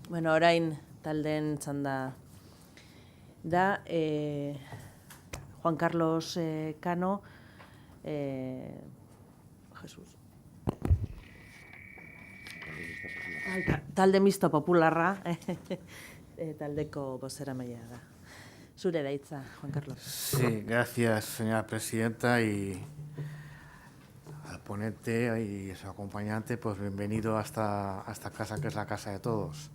Bueno, orain taldeen txanda da Juan Carlos Cano, Jesus. Talde misto popularra, taldeko bozeramailea da. Zure da hitza, Juan Carlos. Sí, gracias, señora presidenta, y al ponente y a su acompañante, pues bienvenido a esta casa que es la casa de todos.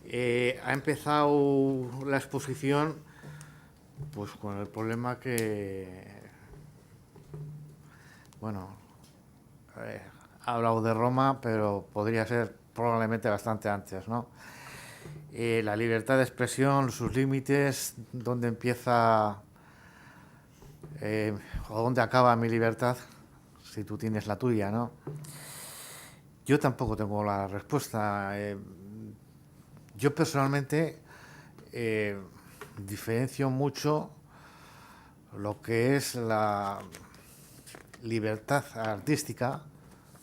Ha empezado la exposición pues con el problema que, bueno, ha hablado de Roma, pero podría ser probablemente bastante antes, ¿no? La libertad de expresión, sus límites, dónde empieza o dónde acaba mi libertad, si tú tienes la tuya, ¿no? Yo tampoco tengo la respuesta. Yo personalmente diferencio mucho lo que es la libertad artística,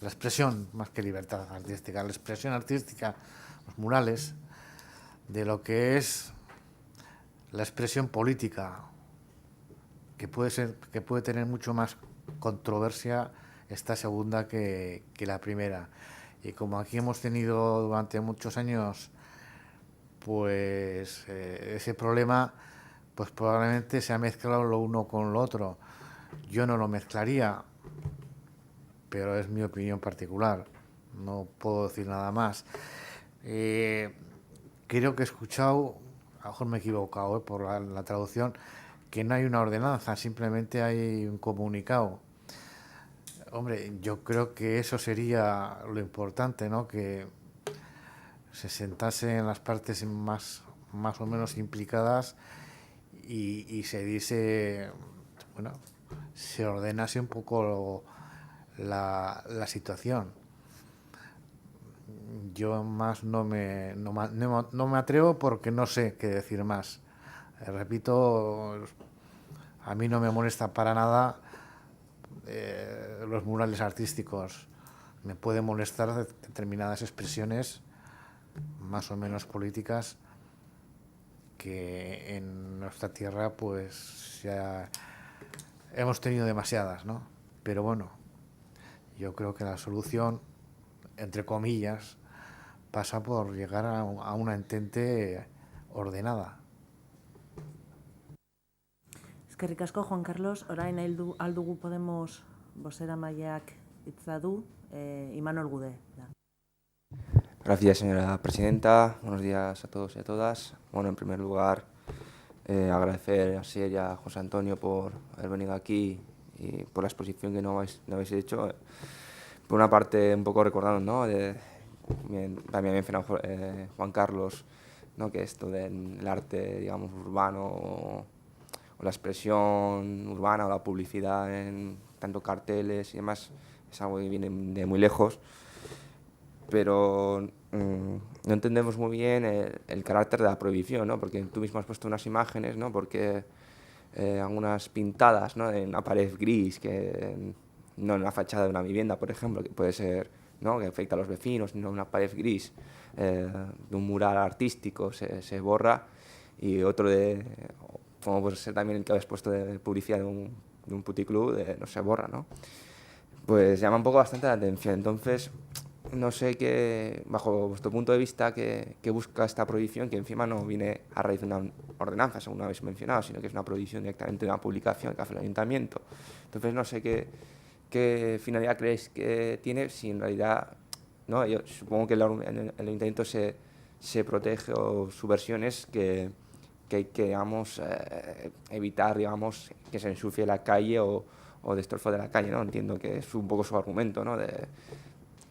la expresión más que libertad artística, la expresión artística, los murales, de lo que es la expresión política, que puede tener mucho más controversia esta segunda que la primera. Y como aquí hemos tenido durante muchos años pues ese problema, pues probablemente se ha mezclado lo uno con lo otro. Yo no lo mezclaría, pero es mi opinión particular, no puedo decir nada más. Creo que he escuchado, a lo mejor me he equivocado por la traducción, que no hay una ordenanza, simplemente hay un comunicado. Hombre, yo creo que eso sería lo importante, ¿no? Que se sentasen las partes más o menos implicadas y se diese, bueno, se ordenase un poco la situación. Yo más no me atrevo porque no sé qué decir más. Repito, a mí no me molesta para nada los murales artísticos. Me pueden molestar determinadas expresiones más o menos políticas que en nuestra tierra pues ya hemos tenido demasiadas, ¿no? Pero bueno, yo creo que la solución, entre comillas, pasa por llegar a una entente ordenada. Eskerrik asko, Juan Carlos. Orain aldugu Podemos bozeramaileak hitza du, Imanol Gude. Gracias, señora presidenta. Buenos días a todos y a todas. Bueno, en primer lugar, agradecer a Sier y a José Antonio por haber venido aquí y por la exposición que no habéis hecho. Por una parte, un poco recordando, ¿no? También ha mencionado Juan Carlos, ¿no? Que esto del arte, digamos, urbano o la expresión urbana o la publicidad en tanto carteles y demás es algo que viene de muy lejos. Pero no entendemos muy bien el carácter de la prohibición, ¿no? Porque tú mismo has puesto unas imágenes, ¿no? Porque algunas pintadas, ¿no? En una pared gris, no en la fachada de una vivienda, por ejemplo, que puede ser, ¿no? Que afecta a los vecinos, no una pared gris de un mural artístico se borra, y otro como puede ser también el que habéis puesto de publicidad de un puticlub, no se borra, ¿no? Pues llama un poco bastante la atención. Entonces, no sé qué, bajo vuestro punto de vista, qué busca esta prohibición, que encima no viene a raíz de una ordenanza, según habéis mencionado, sino que es una prohibición directamente de una publicación que hace el ayuntamiento. Entonces, no sé qué finalidad creéis que tiene, si en realidad, ¿no? Yo supongo que el ayuntamiento se protege, o su versión es que hay que, digamos, evitar, digamos, que se ensucie la calle o destrozos de la calle, ¿no? Entiendo que es un poco su argumento, ¿no?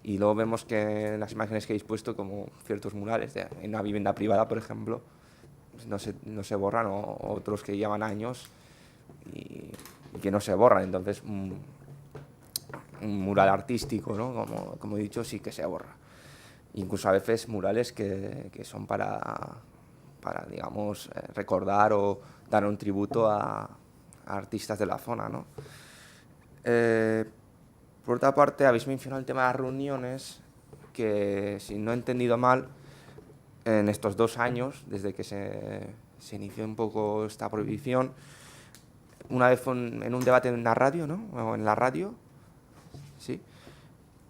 Y luego vemos que en las imágenes que habéis puesto, como ciertos murales en una vivienda privada, por ejemplo, no se borran, o otros que llevan años y que no se borran. Entonces, un mural artístico, ¿no? Como he dicho, sí que se borra. Incluso a veces murales que son para digamos, recordar o dar un tributo a artistas de la zona, ¿no? Por otra parte, habéis mencionado el tema de las reuniones, que si no he entendido mal, en estos 2 años, desde que se inició un poco esta prohibición. Una vez fue en un debate en la radio, ¿no? O en la radio, sí.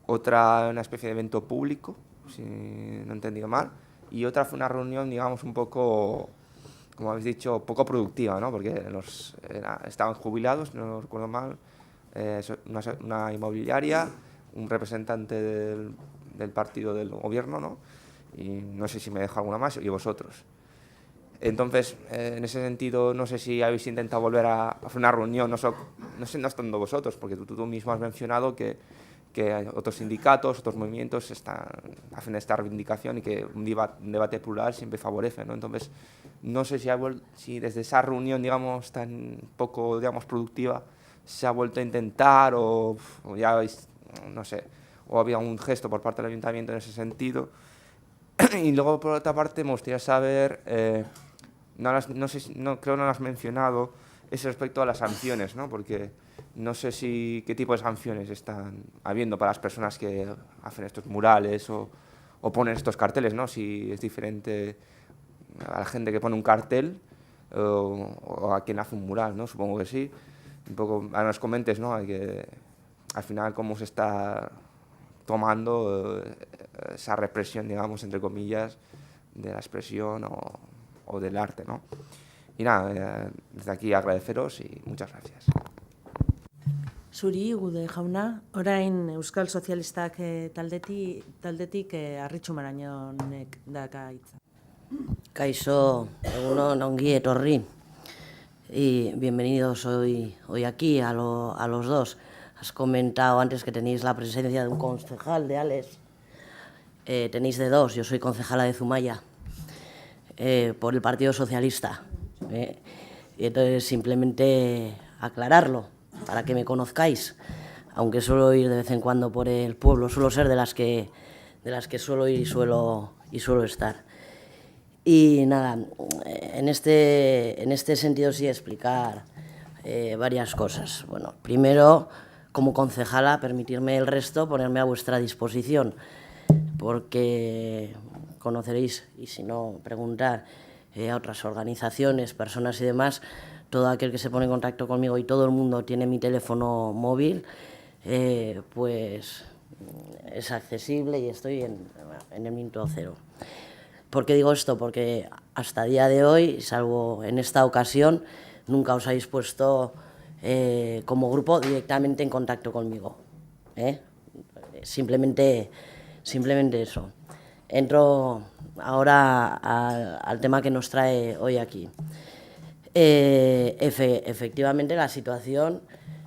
Otra una especie de evento público, si no he entendido mal. Y otra fue una reunión, digamos, un poco, como habéis dicho, poco productiva, ¿no? Porque estaban jubilados, no recuerdo mal, una inmobiliaria, un representante del partido del gobierno, ¿no? Y no sé si me dejo alguna más, y vosotros. Entonces, en ese sentido, no sé si habéis intentado volver a hacer una reunión, no sé, no estando vosotros, porque tú mismo has mencionado que otros sindicatos, otros movimientos hacen esta reivindicación y que un debate plural siempre favorece, ¿no? Entonces, no sé si desde esa reunión, digamos, tan poco, digamos, productiva, se ha vuelto a intentar o ya habéis, no sé, o había un gesto por parte del ayuntamiento en ese sentido. Y luego, por otra parte, me gustaría saber, no sé, creo que no lo has mencionado, es respecto a las sanciones, ¿no? Porque no sé qué tipo de sanciones están habiendo para las personas que hacen estos murales o ponen estos carteles, ¿no? Si es diferente a la gente que pone un cartel o a quien hace un mural, ¿no? Supongo que sí. Un poco, ahora nos comentes, ¿no? Que al final cómo se está tomando esa represión, digamos, entre comillas, de la expresión o del arte, ¿no? Y nada, desde aquí agradeceros y muchas gracias. Zuri, Gude jauna, orain Euskal Sozialistak taldetik Arritxu Marañonek daka hitza. Kaixo, egunon, ongi etorri. Y bienvenidos hoy aquí a los dos. Has comentado antes que tenéis la presencia de un concejal de Ales. Tenéis de dos, yo soy concejala de Zumaya, por el Partido Socialista. Y entonces simplemente aclararlo, para que me conozcáis, aunque suelo ir de vez en cuando por el pueblo, suelo ser de las que suelo ir y suelo estar. Y nada, en este sentido sí explicar varias cosas. Bueno, primero, como concejala, permitirme el resto, ponerme a vuestra disposición, porque conoceréis, y si no, preguntar a otras organizaciones, personas y demás, todo aquel que se pone en contacto conmigo, y todo el mundo tiene mi teléfono móvil, pues es accesible y estoy en el minuto cero. ¿Por qué digo esto? Porque hasta día de hoy, salvo en esta ocasión, nunca os habéis puesto como grupo directamente en contacto conmigo. Simplemente eso. Entro ahora al tema que nos trae hoy aquí. Efectivamente, la situación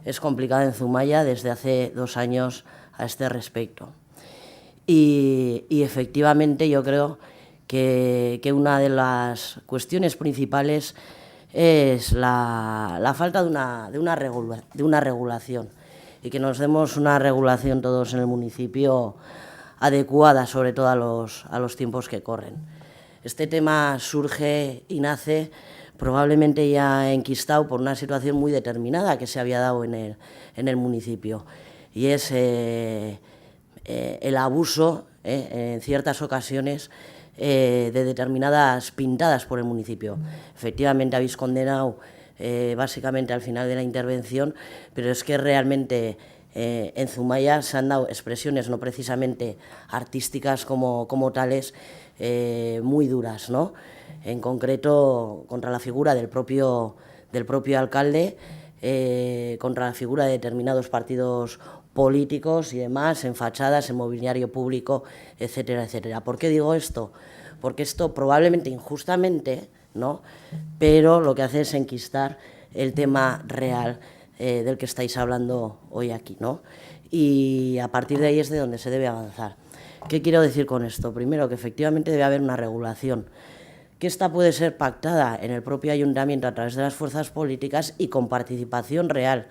es complicada en Zumaya desde hace 2 años a este respecto. Y efectivamente yo creo que una de las cuestiones principales es la falta de una regulación, y que nos demos una regulación todos en el municipio adecuada, sobre todo a los tiempos que corren. Este tema surge y nace probablemente ya enquistado por una situación muy determinada que se había dado en el municipio, y es el abuso en ciertas ocasiones de determinadas pintadas por el municipio. Efectivamente habéis condenado básicamente al final de la intervención, pero es que realmente en Zumaya se han dado expresiones no precisamente artísticas como tales, muy duras, ¿no? En concreto contra la figura del propio alcalde, contra la figura de determinados partidos políticos y demás, en fachadas, en mobiliario público, etcétera, etcétera. ¿Por qué digo esto? Porque esto probablemente injustamente, ¿no?, pero lo que hace es enquistar el tema real del que estáis hablando hoy aquí, ¿no? Y a partir de ahí es de donde se debe avanzar. ¿Qué quiero decir con esto? Primero, que efectivamente debe haber una regulación, que esta puede ser pactada en el propio ayuntamiento a través de las fuerzas políticas y con participación real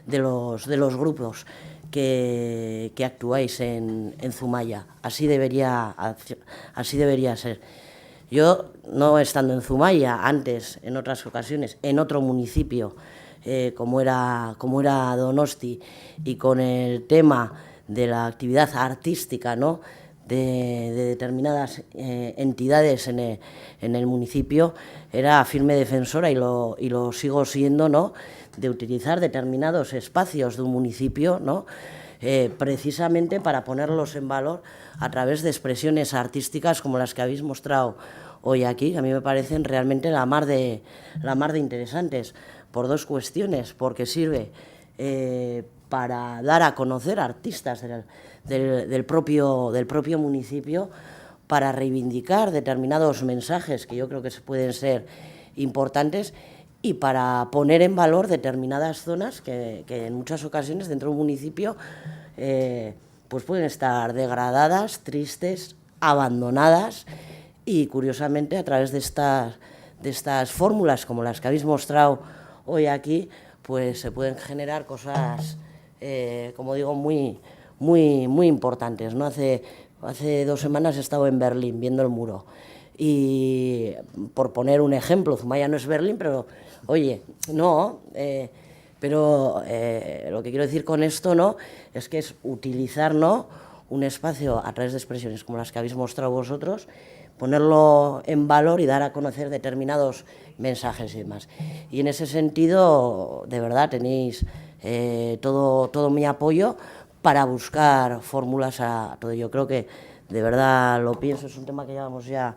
de los grupos que actuáis en Zumaya. Así debería ser. Yo, no estando en Zumaya, antes, en otras ocasiones, en otro municipio, como era Donosti, y con el tema de la actividad artística, ¿no?, de determinadas entidades en el municipio, era firme defensora, y lo sigo siendo, ¿no?, de utilizar determinados espacios de un municipio, ¿no?, precisamente para ponerlos en valor a través de expresiones artísticas como las que habéis mostrado hoy aquí, que a mí me parecen realmente la mar de interesantes, por dos cuestiones: porque sirve para dar a conocer artistas del propio municipio, para reivindicar determinados mensajes que yo creo que pueden ser importantes, y para poner en valor determinadas zonas que en muchas ocasiones dentro de un municipio pues pueden estar degradadas, tristes, abandonadas, y curiosamente a través de estas fórmulas como las que habéis mostrado hoy aquí, pues se pueden generar cosas, como digo, muy importantes, ¿no? Hace 2 semanas he estado en Berlín viendo el muro, y por poner un ejemplo, Zumaya no es Berlín, pero oye, no, pero lo que quiero decir con esto, ¿no?, es que es utilizar, ¿no?, un espacio a través de expresiones como las que habéis mostrado vosotros, ponerlo en valor y dar a conocer determinados mensajes y demás. Y en ese sentido, de verdad, tenéis todo mi apoyo para buscar fórmulas a todo. Yo creo que, de verdad lo pienso, es un tema que llevamos ya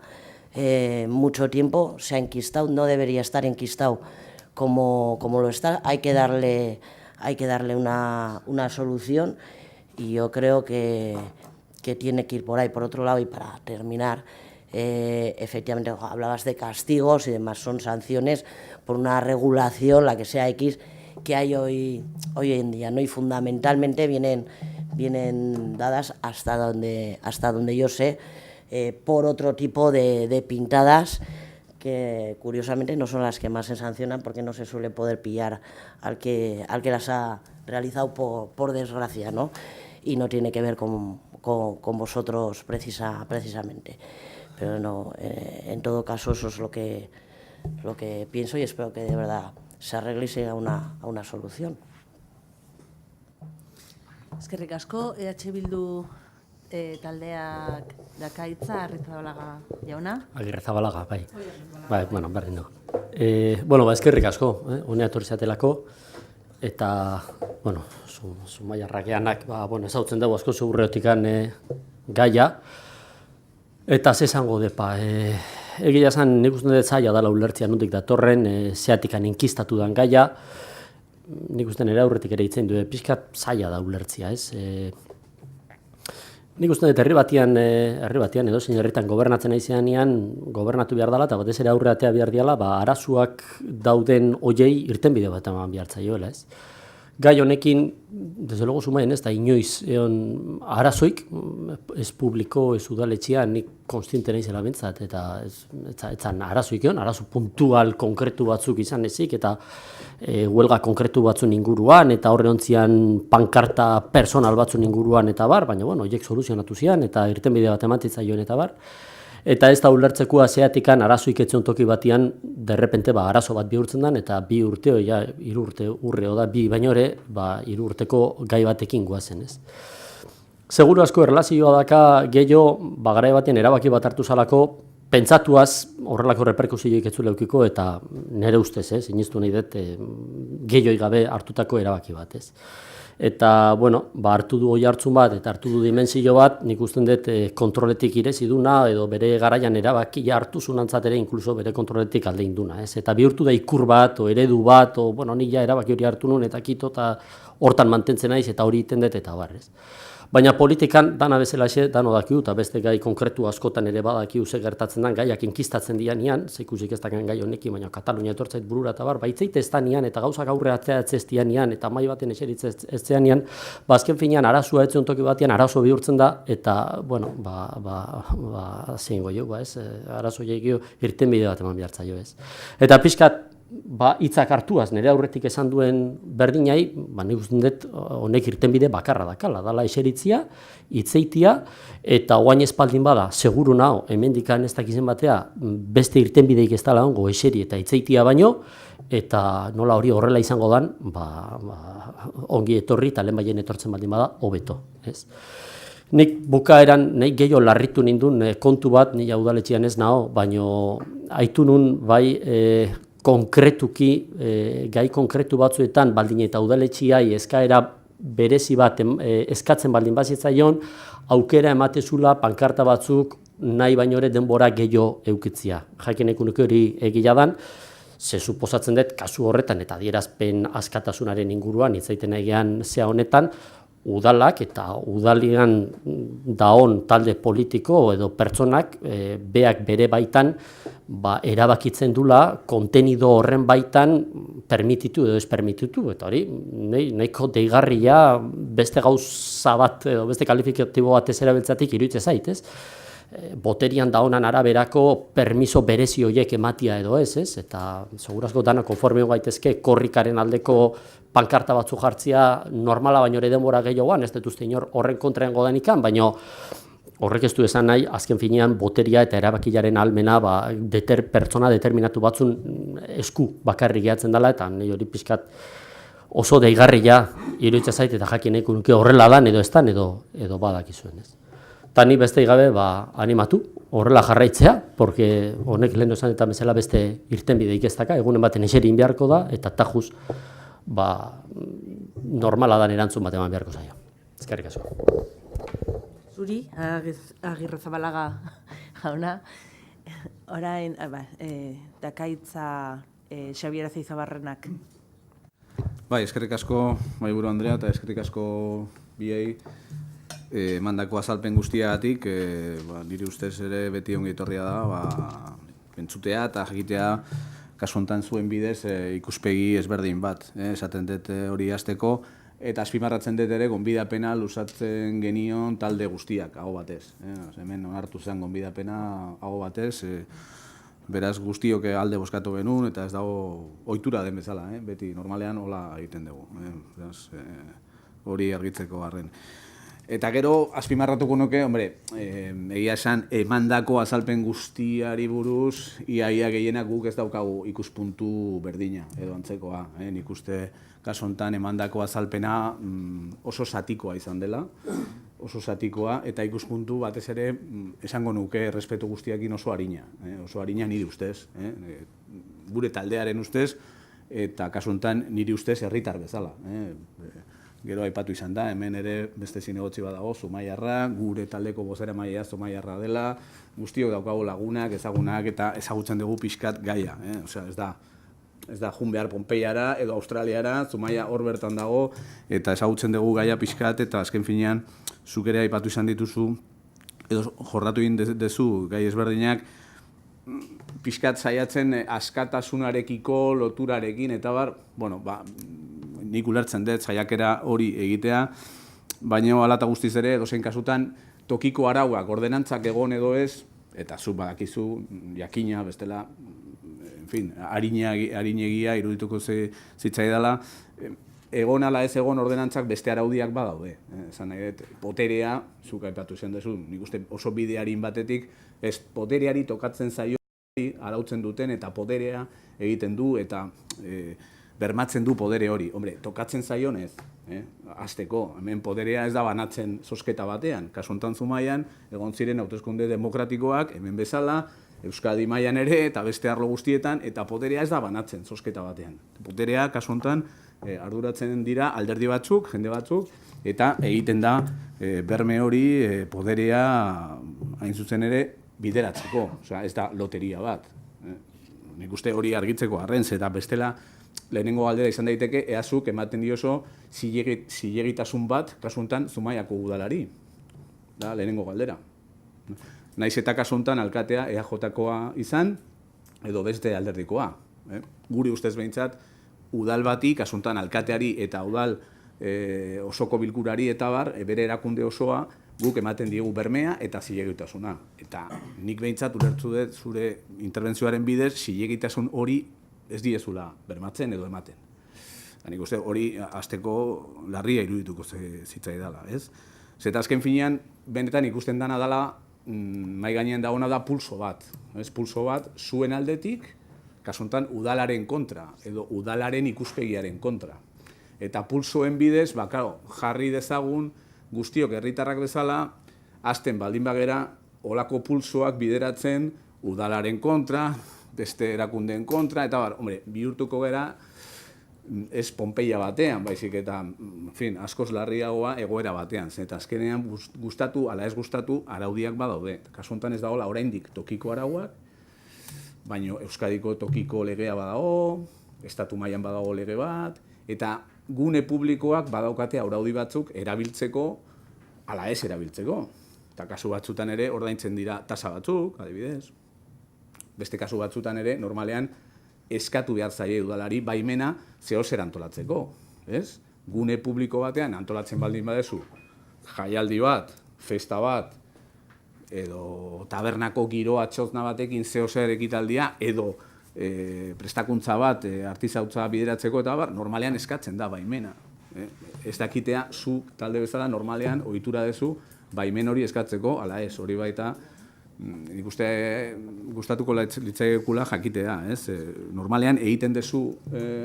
mucho tiempo, se ha enquistado, no debería estar enquistado como lo está, hay que darle una solución, y yo creo que tiene que ir por ahí. Por otro lado, y para terminar, efectivamente hablabas de castigos y demás, son sanciones por una regulación, la que sea X, que hay hoy en día, ¿no? Y fundamentalmente vienen dadas hasta donde yo sé, por otro tipo de pintadas, que curiosamente no son las que más se sancionan, porque no se suele poder pillar al que las ha realizado, por desgracia, ¿no? Y no tiene que ver con vosotros precisamente. Pero no, en todo caso, eso es lo que pienso, y espero que de verdad se arregle y se llegue a una solución. Eskerrik asko, EH Bildu taldeak dakaitza, Arrizabalaga jauna. Agirrezabalaga, bai. Bueno, berdin du. Bueno, eskerrik asko, honea etorri zatelako, eta, bueno, Zumaia Rakeanak, bueno, ezautzen dugu asko zurreotikan gaia, eta ze esango depa, egia esan nik uste dut zaila dela ulertzea nondik datorren, zeatikan inkistatu den gaia, nik uste nire aurretik ere hitzen du, pixkat zaila da ulertzea, ez? Nik uste dut herri batian edo zein herritan gobernatzen aizeanean, gobernatu behar dela, eta batez ere aurreatea behar diala, arazoak dauden hoiei irtenbide bat eman behar zaioela, ez? Gai honekin, desde luego Zumaien ez da inoiz arazoik, ez publiko, ez udaletxea, nik konstiente naizela bentzat, eta etzan arazoik egon, arazo puntual konkretu batzuk izan ezik, eta huelga konkretu batzun inguruan, eta horre ontzian pankarta personal batzun inguruan, eta bar, baina, bueno, horiek soluzionatu zian, eta irtenbide bat emantzitza joan, eta bar. Eta ez da ulertzekua zeatikan arazoik etzion toki batian, derrepente arazo bat bihurtzen den, eta 2 urte, 3 urte urreo da, 2 baino ere, 3 urteko gai batekin guazen, ez. Seguru asko erlazioa daka gehiago, garai batean erabaki bat hartu zalako, pentsatuaz horrelako reperkusioik ez zuela eukiko, eta nire ustez, sinistu nahi dut, gehiago gabe hartutako erabaki bat, ez. Eta, bueno, hartu du oihartzun bat, eta hartu du dimensio bat, nik usten dut kontroletik irezi duna, edo bere garaian erabakia hartu zunantzat ere, inkluso bere kontroletik alde induna, ez? Eta bihurtu da ikur bat, o eredu bat, o, bueno, nik ja erabaki hori hartu nun, eta kito, eta hortan mantentzen naiz, eta hori iten dut, eta barrez. Baina politikan dana bezalaxe, dano dakiu, eta beste gai konkretu askotan ere badakiu ze gertatzen den, gaiak inkistatzen dianean, zeikusik ez daken gai honekin, baina Katalunia etortzait burura eta bar, baitzeite ez danean, eta gauzak aurre atzeatzez dianean, eta mai baten eseritze ez zeanean, azken finean arazua ez toki batean arazo bihurtzen da, eta, bueno, zein goio, ez, arazo jaikio irtenbide bat eman behartzaio, ez. Eta pixkat, hitzak hartuaz, nire aurretik esan duen berdinai, nik uste dut honek irtenbide bakarra dakala, dala eseritzia, hitzeitia, eta oain espaldin bada, seguru naho, hemendikan ez dakizen batea, beste irtenbideik ez dala ongo eseri eta hitzeitia baino, eta nola hori horrela izango dan, ongi etorri, eta lehen baien etortzen baldin bada, hobeto, ez. Nik bukaeran, nahi gehiago larritu nindun kontu bat, nila udaletxean ez naho, baino haitu nun bai konkretuki, gai konkretu batzuetan baldin eta udaletxiai eskaera berezi bat eskatzen baldin bazitzaion, aukera ematezula pankarta batzuk nahi baino ere denbora gehiago eukitzia. Jakineko nuke hori egia dan, ze suposatzen dut kasu horretan eta adierazpen askatasunaren inguruan, hitzaiten egean zea honetan, udalak eta udalian daon talde politiko edo pertsonak beak bere baitan erabakitzen dula kontenido horren baitan permititu edo ez permititu, eta hori nahiko deigarria beste gauza bat edo beste kalifikatibo bat ez erabiltzatik iruditzen zait, ez? Boterian daonan araberako permiso berezi horiek ematia edo ez, eta segurazko dana konformeo gaitezke korrikaren aldeko pankarta batzu jartzia normala baino ere denbora gehiagoan, ez dut uste inor horren kontraen godanikan, baino horrek ez du esan nahi, azken finean boteria eta erabakilaren ahalmena pertsona determinatu batzun esku bakarrik gehatzen dela, eta nahi hori pixkat oso deigarria iruditzen zait eta jakineko nuke horrela dan edo ez dan edo badakizuen, ez. Eta ni beste gabe animatu, horrela jarraitzea, porque honek lehen esan eta bezala beste irtenbideik ez daka, egunen baten eserin beharko da, eta tajuz normala dan erantzun bat eman beharko zaio. Eskerrik asko. Zuri, Agirrezabalaga jauna, orain, dakaitza Xabier Azeizabarrenak. Bai, eskerrik asko, Mahaiburu Andrea, eta eskerrik asko biei, mandako azalpen guztiagatik, nire ustez ere beti ongi etorria da, entzutea eta jakitea kasu honetan zuen bidez ikuspegi ezberdin bat, esaten dut hori hasteko, eta azpimarratzen dut ere gonbidapena luzatzen genion talde guztiak, aho batez. Hemen onartu zen gonbidapena aho batez, beraz guztiok alde bozkatu genuen, eta ez dago ohitura den bezala, beti normalean hola egiten dugu, hori argitzeko arren. Eta gero, azpimarratuko nuke, egia esan, emandako azalpen guztiari buruz, iaia gehienak guk ez daukagu ikuspuntu berdina, edo antzekoa. Nik uste, kasu honetan, emandako azalpena oso zatikoa izan dela, oso zatikoa, eta ikuspuntu batez ere, esango nuke, errespetu guztiakin oso arina nire ustez, gure taldearen ustez, eta kasu honetan, nire ustez herritar bezala. Gero aipatu izan da, hemen ere beste zinegotzi badago, Zumaiarra, gure taldeko bozeramailea Zumaiarra dela, guztiok daukagu lagunak, ezagunak eta ezagutzen dugu pixkat gaia. Osea, ez da jun behar Pompeiara edo Australiara, Zumaia hor bertan dago, eta ezagutzen dugu gaia pixkat, eta azken finean, zuk ere aipatu izan dituzu, edo jorratu egin dezu gai ezberdinak, pixkat saiatzen askatasunarekiko, loturarekin, eta nik ulertzen dut saiakera hori egitea, baina hala eta guztiz ere, edozein kasutan, tokiko arauak ordenantzak egon edo ez, eta zuk badakizu, jakina, bestela, harinegia irudituko zitzaidala, egon ala ez egon ordenantzak beste araudiak badaude. Esan nahi dut, poterea, zuk aipatu zen duzu, nik uste oso bidearin batetik, ez potereari tokatzen zaio arautzen duten eta poterea egiten du eta bermatzen du podere hori. Hombre, tokatzen zaionez, hasteko, hemen poderea ez da banatzen zozketa batean. Kasu honetan Zumaian, egon ziren hauteskunde demokratikoak, hemen bezala, Euskadi mailan ere eta beste arlo guztietan, eta poderea ez da banatzen zozketa batean. Poderea, kasu honetan, arduratzen dira alderdi batzuk, jende batzuk, eta egiten da berme hori poderea hain zuzen ere bideratzeko. Osea, ez da loteria bat. Nik uste hori argitzeko arrenz, eta bestela, lehenengo galdera izan daiteke, eazuk ematen dioso zilegitasun bat, kasu honetan, Zumaiako udalari. Da, lehenengo galdera. Naiz eta kasu honetan alkatea EAJ-koa izan, edo beste alderdikoa. Guri ustez behintzat, udal bati, kasu honetan alkateari eta udal osoko bilkurari eta bere erakunde osoa, guk ematen diegu bermea eta zilegitasuna. Eta nik behintzat ulertzu dut zure interbentzioaren bidez, zilegitasun hori ez diezula bermatzen edo ematen. Nik uste hori hasteko larria irudituko zitzaidala, ez? Zeta azken finean, benetan ikusten dana dela, mahai gainean dagoena da pulso bat. Pulso bat zuen aldetik, kasu honetan udalaren kontra, edo udalaren ikuspegiaren kontra. Eta pulsoen bidez, jarri dezagun guztiok herritarrak bezala, azten baldin bagera, olako pulsoak bideratzen udalaren kontra, beste erakundeen kontra, eta hombre, bihurtuko gara, ez Pompeia batean, baizik eta, en fin, askoz larriagoa egoera batean. Eta azkenean gustatu, ala ez gustatu, araudiak badaude. Kasu honetan ez dagoela oraindik tokiko arauak, baina Euskadiko tokiko legea badago, estatu mailan badago lege bat, eta gune publikoak badaukate araudi batzuk erabiltzeko, ala ez erabiltzeko. Eta kasu batzutan ere ordaintzen dira tasa batzuk, adibidez. Beste kasu batzutan ere, normalean, eskatu behar zaie udalari baimena zehozer antolatzeko. Ez? Gune publiko batean antolatzen baldin badezu, jaialdi bat, festa bat, edo tabernako giro atxozna batekin zehozer ekitaldia, edo prestakuntza bat, artizautza bideratzeko eta bar, normalean eskatzen da baimena. Ez dakitea, zu talde bezala normalean ohitura dezu baimen hori eskatzeko, ala ez, hori baita, nik uste gustatuko litzaikula jakitea, ez? Normalean egiten dezu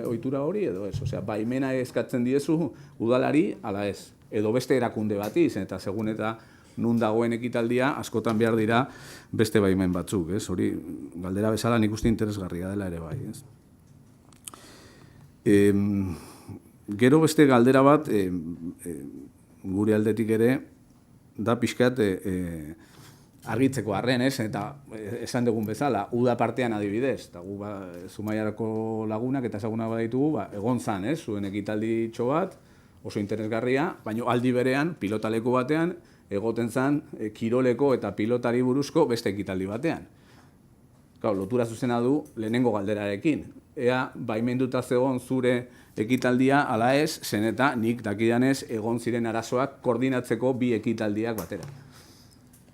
ohitura hori edo ez, osea, baimena eskatzen diezu udalari, ala ez, edo beste erakunde bati, eta segun eta nun dagoen ekitaldia, askotan behar dira beste baimen batzuk, ez? Hori, galdera bezala nik uste interesgarria dela ere bai, ez? Gero beste galdera bat, gure aldetik ere, da pixkat argitzeko arren, ez? Eta esan dugun bezala, uda partean adibidez, eta gu Zumaiarako lagunak eta ezaguna baditugu, egon zan, ez? Zuen ekitaldi bat, oso interesgarria, baina aldi berean, pilotaleku batean, egoten zan, kiroleko eta pilotari buruzko beste ekitaldi batean. Lotura zuzena du lehenengo galderarekin. Ea, baimenduta zegoen zure ekitaldia, ala ez, zen eta nik dakidanez egon ziren arazoak koordinatzeko bi ekitaldiak batera.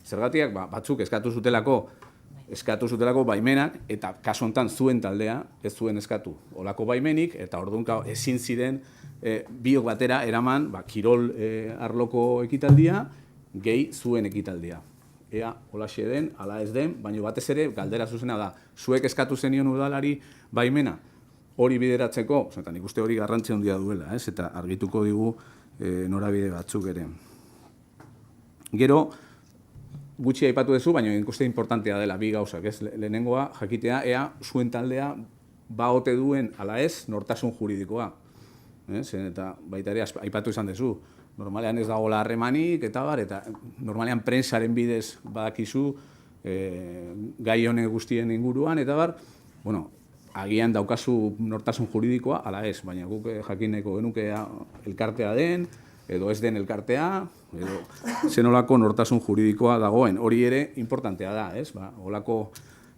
Zergatiak, batzuk eskatu zutelako baimenak, eta kasu honetan zuen taldea ez zuen eskatu olako baimenik, eta orduan ezin ziren biok batera eraman kirol arloko ekitaldia, gehi zuen ekitaldia. Ea, holaxe den, ala ez den, baina batez ere, galdera zuzena da, zuek eskatu zenion udalari baimena, hori bideratzeko, eta nik uste hori garrantzi handia duela, ez? Eta argituko digu norabide batzuk ere. Gero, gutxi aipatu duzu, baina nik uste importantea dela bi gauzak, ez? Lehenengoa, jakitea, ea, zuen taldea baote duen, ala ez, nortasun juridikoa. Eta baita ere, aipatu izan duzu, normalean ez dagoela harremanik, eta normalean prentsaren bidez badakizu gai honen guztien inguruan, eta agian daukazu nortasun juridikoa, ala ez, baina guk jakineko genuke elkartea den, edo ez den elkartea, edo zenolako nortasun juridikoa dagoen. Hori ere importantea da, ez? Olako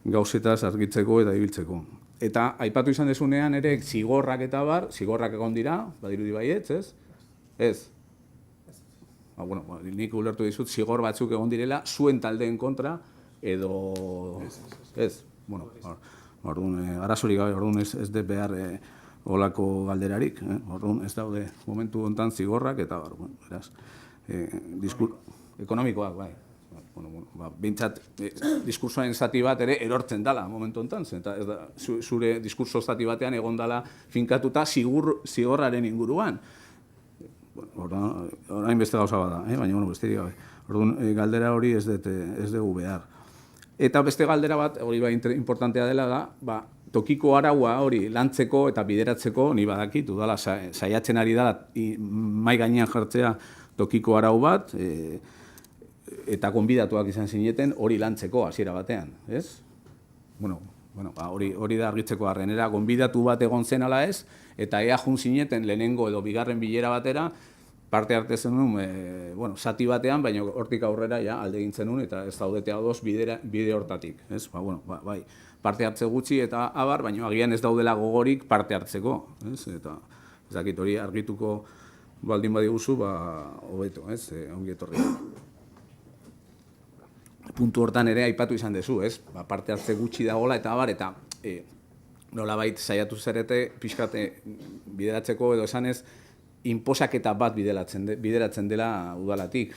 gauzetaz argitzeko eta ibiltzeko. Eta aipatu izan dezunean ere zigorrak eta zigorrak egon dira, badirudi baietz, ez? Ez. Nik ulertu dizut, zigor batzuk egon direla, zuen taldeen kontra, edo... Ez. Arazorik gabe, orduan ez de behar olako galderarik. Orduan ez daude momentu honetan zigorrak, eta beraz, ekonomikoak, bai. Bintzat, diskursoen zati bat ere erortzen dela momentu honetan, eta zure diskurso zati batean egon dela finkatuta zigorraren inguruan. Orain beste gauza bada, baina besterik gabe. Orduan, galdera hori ez dugu behar. Eta beste galdera bat, hori importantea dela da, tokiko araua hori lantzeko eta bideratzeko, ni badakit, udala saiatzen ari da, mai gainean jartzea tokiko arau bat, eta gonbidatuak izan zineten hori lantzeko hasiera batean, ez? Hori da argitzeko arrenera, gonbidatu bat egon zen ala ez, eta ea jun zineten lehenengo edo bigarren bilera batera, parte arte zenun, zati batean, baina hortik aurrera alde egin zenun, eta ez daudetea ados bide hortatik, ez? Bai, parte hartze gutxi eta abar, baina agian ez daudela gogorik parte hartzeko, ez? Eta ez dakit hori argituko baldin badiguzu, hobeto, ez? Ongi etorri. Puntu hortan ere aipatu izan dezu, ez? Parte hartze gutxi dagoela eta abar, eta nolabait saiatu zarete pixkate bideratzeko edo esanez, inposaketa bat bideratzen dela udalatik.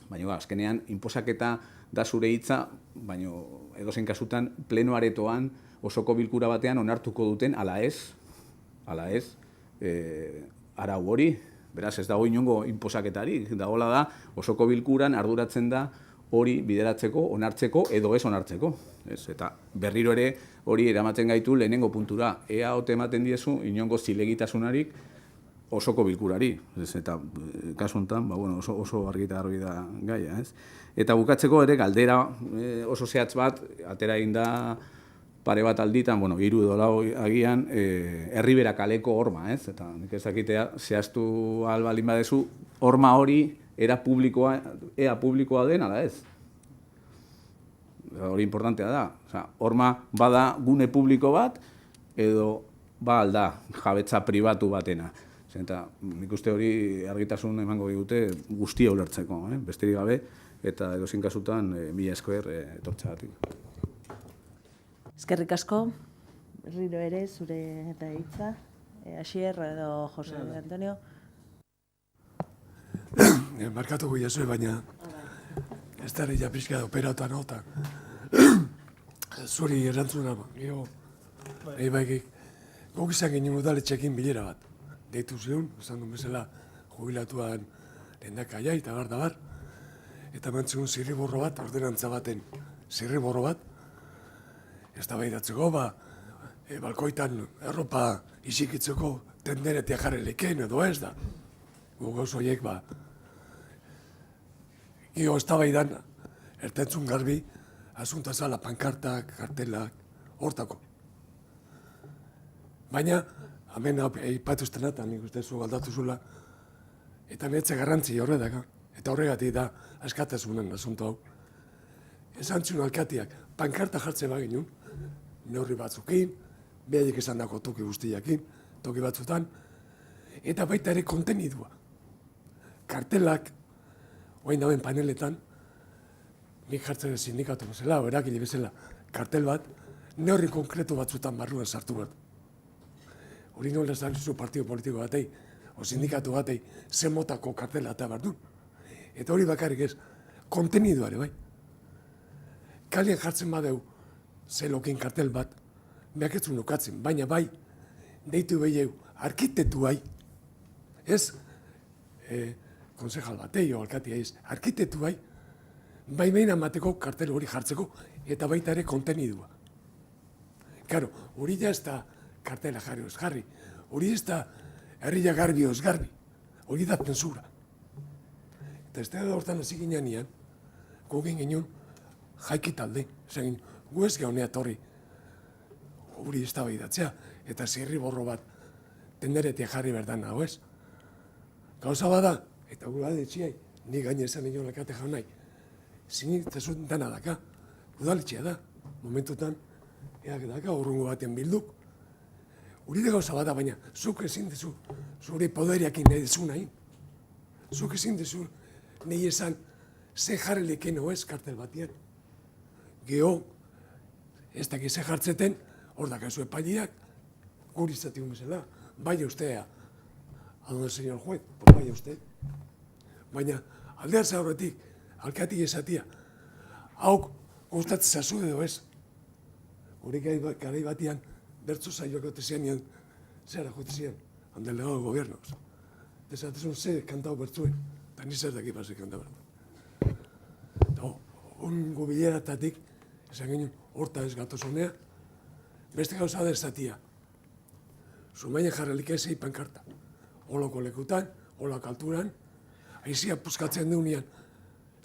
Baina, azkenean, inposaketa da zure hitza, baina edozein kasutan, pleno aretoan, osoko bilkura batean onartuko duten ala ez, arau hori, Beraz, ez dago inongo inposaketarik, dagoela da, osoko bilkuran arduratzen da hori bideratzeko, onartzeko edo ez onartzeko. Eta berriro ere hori eramaten gaitu lehenengo puntura. Ea ote ematen diezu inongo zilegitasunarik osoko bilkurari. Eta kasu honetan, oso argi eta garbi da gaia. Eta bukatzeko ere galdera oso zehatz bat, atera egin da pare bat alditan, 3 edo 4 agian, Erribera kaleko horma, eta nik ez dakitea zehaztu ahal baldin badezu, horma hori ea publikoa den, ala ez. Hori importantea da. Horma bada gune publiko bat, edo ba alda jabetza pribatu batena. Eta nik uste hori argitasun emango digute guztia ulertzeko, besterik gabe, eta edozein kasutan 1000 esker etortzeagatik. Eskerrik asko, berriro ere zure eta hitza, Asier edo Jose Antonio. Markatuko jasue, baina ez da ja pixka da operatuan hota. Zuri erantzuna, gero, baikik, guk izan ginen udaletxekin bilera bat. Deitu zion, esan duen bezala, jubilatuan lehendakaia eta bar. Eta mantzun zirriborro bat, ordenantza baten zirriborro bat. Ez da behiratzeko, balkoitan erropa isikitzeko tenderetia jarri leken edo ez da. Guk oso horiek, gio ez da behidan, ertentzun garbi, asunta zala, pankartak, kartelak, hortako. Baina, hemen eipatu estenatan, nik uste zu aldatu zula, eta netze garrantzi horredaka, eta horregatik da askatasunen asunto hau. Esan zuen alkatiak, pankarta jartze baginun, neurri batzukin, behaiek esan dago toki guztiakin, toki batzutan, eta baita ere kontenidua. Kartelak, oain dauen paneletan, nik jartzen sindikatu bezala, erakile bezala, kartel bat, neurri konkretu batzutan barruan sartu bat. Hori nola esan zu partio politiko batei, o sindikatu batei, zemotako kartela eta behar du. Eta hori bakarrik ez, konteniduare bai. Kalien jartzen badeu, zelokin kartel bat, behak ez ukatzen, baina bai, deitu behieu, arkitetu bai, ez, konsejal batei o alkatia ez, arkitetu bai, baimeina mateko kartel hori jartzeko, eta baita ere kontenidua. Karo, hori ja ez da kartela jarri oz jarri, hori ez da herria garbi oz garbi, hori da zensura. Eta ez da hortan hasi ginean, gugin ginen jaiki talde, esan ginen, gu ez gaunea torri, hori ez da behidatzea, eta zirriborro bat tenderetia jarri berdan hau ez. Gauza bada, eta gu adetxiai, ni gaine esan egin lakate jaunai, zinitzasun dana daka, udaletxea da, momentutan, eak daka, urrungo baten bilduk. Hori da gauza bada, baina, zuk ezin dezu, zure poderiakin nahi dezu nahi. Zuk ezin dezu, nahi esan, ze jarri leken ez kartel batian. Geho, ez dakiz ze jartzeten, hor dakazu epaileak, guri izati bezala, bai ustea, adon señor juez, bai uste. Baina, aldean zaurretik, alkatik esatia, hauk gustatzen zazu edo ez. Hori garai batian, bertzu zaioak otezian nien, zera jotezian, handelegado del gobierno. Desatezun ze kantau bertzuen, eta nizaz daki pasik kantau bertzuen. Un gubileratatik, esan ginen, horta ez gatozonea, beste gauza da esatia. Zumaien jarrelik ezei pankarta. Oloko lekutan, olak alturan, aizia puskatzen deunean,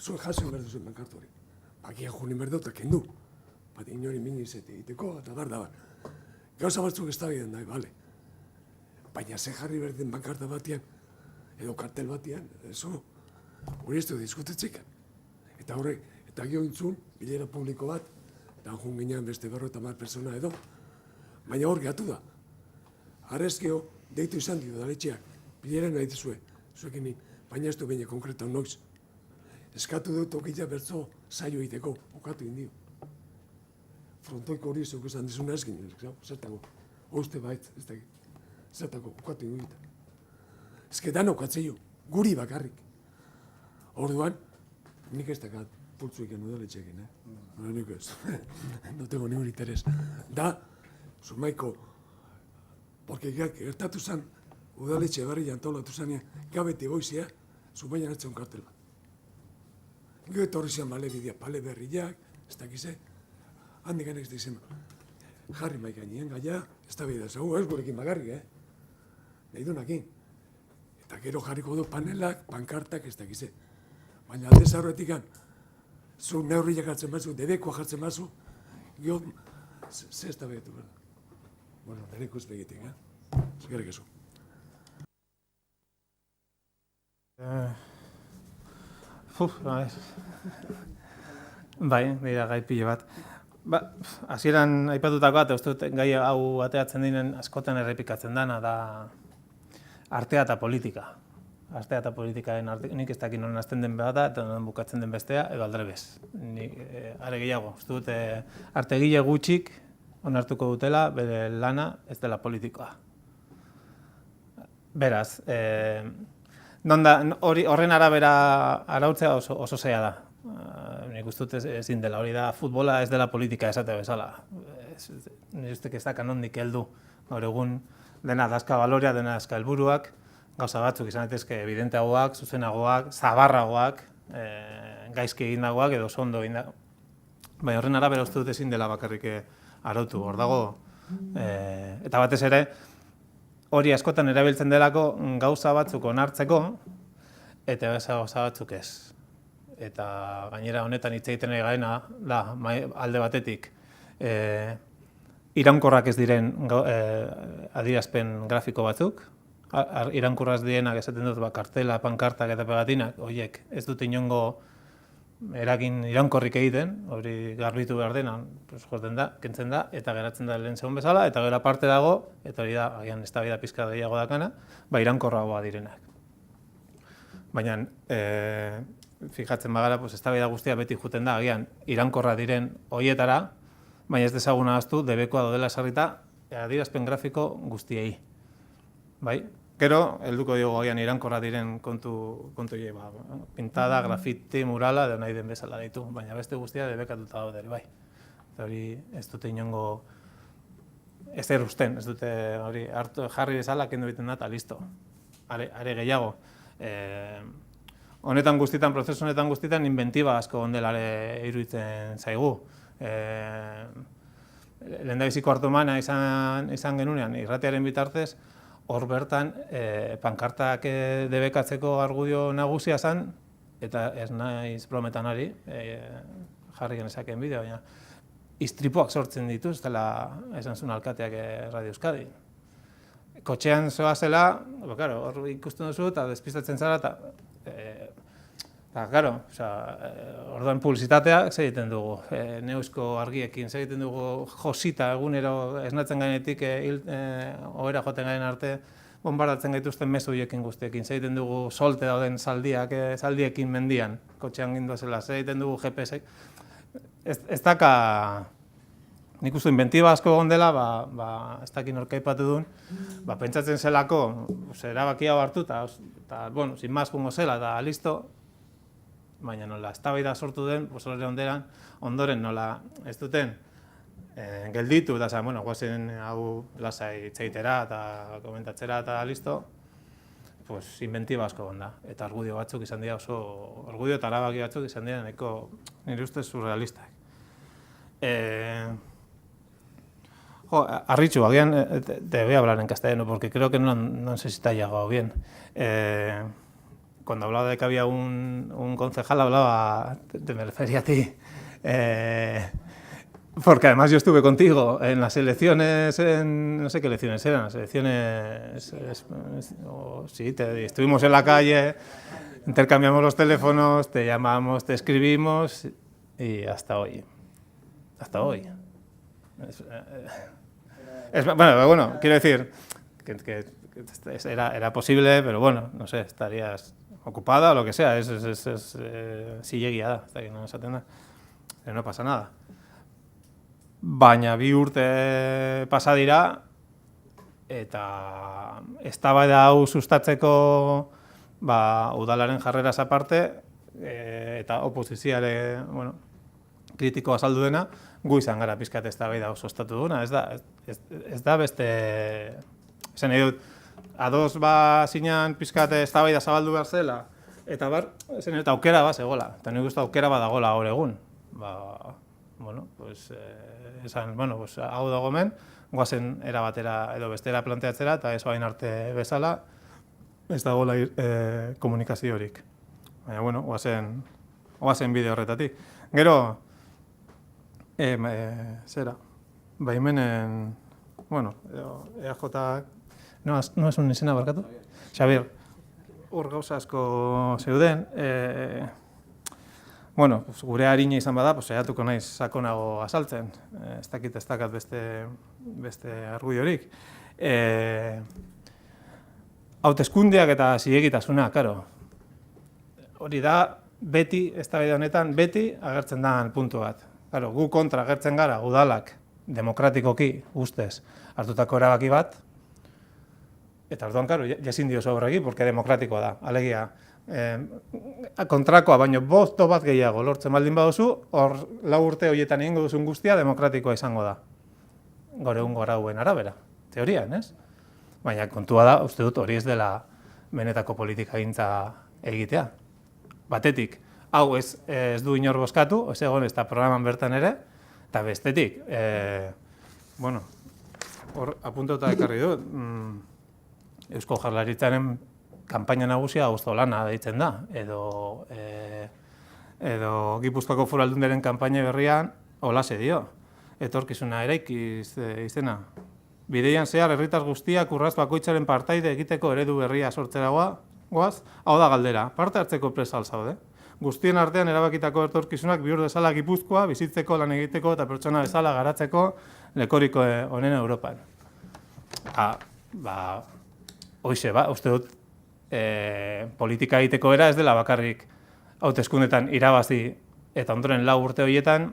zuen jasen berdu zuen pankartu hori. Bakia junin berdu eta kendu. Bat inori minizete egiteko, eta bar da bar. Gauza batzuk ez da bidean da, bale. Baina ze jarri berden pankarta batian, edo kartel batian, eso, hori ez du diskutetzik. Eta horrek, eta gio intzun, bilera publiko bat, eta jun ginean beste 50 persona edo, baina hor gehatu da. Arrezkeo, deitu izan dio daletxeak, bilera nahi dizue, zuekin ni, baina ez du baina konkretan noiz. Eskatu dut okila bertzo zailo egiteko, okatu indio. Frontoiko hori zuk esan dizuna ez ginen, zertako, uste baitz, ez da, zertako, okatu indio. Ez que dan okatzeio, guri bakarrik. Orduan, nik ez dakat pultzu ikan udaletxekin, nik ez, no tengo ningún interés. Da, Zumaiko, porque gertatu zen, udaletxe berri antolatu zanean, gabeti goizia, Zumaian hartzen kartel bat. Gero etorri zian bale bidea, pale berriak, ez dakize, handik ganek ez dizen, jarri maik gainien gaia, ez da bidea, zau, ez gurekin bagarri, nahi dunakin. Eta gero jarriko du panelak, pankartak, ez dakize. Baina alde zarroetik zu neurriak hartzen batzu, debekoa jartzen batzu, gero, ze ez da behetu, bueno, nire ikuspegitik, Zegarek ezu. Bai, dira gai pilo bat. Hasieran aipatutakoa, eta uste dut gai hau ateatzen dinen askotan errepikatzen dana, da artea eta politika. Artea eta politikaren nik ez dakit non hasten den bada eta non bukatzen den bestea, edo aldrebez. Are gehiago, uste dut artegile gutxik onartuko dutela, bere lana ez dela politikoa. Beraz, horren arabera arautzea oso zaila da. Nik uste dut ezin dela, hori da, futbola ez dela politika esatea bezala. Nire uste ez da kanondik heldu. Gaur egun dena dazka balorea, dena dazka helburuak, gauza batzuk izan daitezke evidenteagoak, zuzenagoak, zabarragoak, gaizki egindagoak edo oso ondo egindagoak. Baina horren arabera uste dut ezin dela bakarrik arautu. Hor dago, eta batez ere, hori askotan erabiltzen delako gauza batzuk onartzeko, eta gauza batzuk ez. Eta gainera honetan hitz egiten ari garena da, alde batetik, iraunkorrak ez diren adierazpen grafiko batzuk, iraunkorraz dienak esaten dut kartela, pankartak eta pegatinak, horiek ez dute inongo eragin iraunkorrik egiten, hori garbitu behar dena, joten da, kentzen da, eta geratzen da lehen segun bezala, eta gero aparte dago, eta hori da, agian eztabaida pizka gehiago dakana, iraunkorragoa direnak. Baina, fijatzen bagara, eztabaida guztia beti juten da, agian iraunkorra diren horietara, baina ez dezaguna ahaztu, debekoa daudela esarrita, adierazpen grafiko guztiei. Bai? Gero, helduko diogo agian iraunkorra diren kontu horiei, pintada, grafiti, murala, edo nahi den bezala ditu, baina beste guztia debekatuta daude, bai. Hori ez dute inongo ezer usten, ez dute hori jarri bezala kendu egiten da eta listo. Are gehiago. Honetan guztietan, prozesu honetan guztietan, inventiba asko ondelare iruditzen zaigu. Lehendabiziko hartu mana izan genunean, irratiaren bitartez, hor bertan, pankartak debekatzeko argudio nagusia zen, eta ez naiz brometan ari, jarri genezakeen bideo, baina istripuak sortzen dituz, dela esan zuen alkateak Radio Euskadi. Kotxean zoazela, hor ikusten duzu, eta despistatzen zara, eta, orduan publizitatea, zer egiten dugu, Neuzko argiekin, zer egiten dugu josita egunero esnatzen gainetik, ohera joten gainen arte, bombardatzen gaituzten mezu horiekin guztiekin, zer egiten dugu solte dauden zaldiekin mendian, kotxean ginduazela, zer egiten dugu GPS. Ez daka, nik uste inventiba asko egon dela, ez dakin orka ipatu duen, pentsatzen zelako, erabaki hau hartu, eta, sin más jungo zela, eta listo, baina nola eztabaida sortu den, ondoren nola ez duten gelditu, eta guazen hau lasai itxaitera eta komentatzera eta listo, inventiba asko egon da. Eta argudio batzuk izan dira argudio eta erabaki batzuk izan dira nire ustez surrealistak. Arritxu, agian te voy a hablar en castellano porque creo que no sé si te ha llegado bien. Cuando hablaba de que había un concejal, me refería a ti, porque además yo estuve contigo en las elecciones, no sé qué elecciones eran, las elecciones, sí, estuvimos en la calle, intercambiamos los teléfonos, te llamamos, te escribimos y hasta hoy. Hasta hoy. Bueno, quiero decir que era posible, pero bueno, no sé, estarías ocupada o lo que sea, si lleguia da, hasta que no esaten da, no pasa nada. Baina 2 urte pasa dira, eta eztabaida hau sustatzeko udalaren jarreraz aparte, eta oposizioare, kritiko azaldu dena, gu izan gara pizkat eztabaida hau sustatu duna, ez da beste, esan nahi dut, ados zinean pizkat eztabaida zabaldu behar zela, eta eta aukera zegoela, eta nik uste aukera dagoela hor egun. Esan, hau dago hemen, goazen era batera edo bestera planteatzera, eta ez bain arte bezala, ez dagoela komunikaziorik. Baina, goazen bide horretatik. Gero, baimenen, EAJ, no es un izena barkatu? Xabier, hor gauza asko zeuden, gure harina izan bada, saiatuko naiz sakonago azaltzen, ez dakat beste argudiorik. Hauteskundeak eta zilegitasuna, karo. Hori da, beti, eztabaida honetan, beti agertzen da puntu bat. Karo, gu kontra agertzen gara, udalak, demokratikoki, ustez, hartutako erabaki bat, eta orduan, karo, jasin diozu aurregi, porque demokratikoa da, alegia, kontrakoa, baino bosto bat gehiago lortzen baldin baduzu, hor 4 urte horietan egingo duzun guztia demokratikoa izango da. Gaur egun arauen arabera, teorian, ez? Baina kontua da, uste dut hori ez dela benetako politikagintza egitea. Batetik, hau ez du inor bozkatu, ez egon ez da programan bertan ere, eta bestetik, hor apuntota ekarri dut, Eusko Jaurlaritzaren kanpaina nagusia auzolana deitzen da, edo Gipuzkoako Foru Aldundiaren kanpaina berrian holaxe dio, etorkizuna eraikiz izena. Bideian zehar herritar guztiak urraz bakoitzaren partaide egiteko eredu berria sortzera goaz, hau da galdera, parte hartzeko prest al zaude. Guztien artean erabakitako etorkizunak bihur dezala Gipuzkoa, bizitzeko, lan egiteko eta pertsona bezala garatzeko lekoriko honen Europan. Hoize, uste dut, politika egiteko era ez dela bakarrik hauteskundetan irabazi eta ondoren 4 urte horietan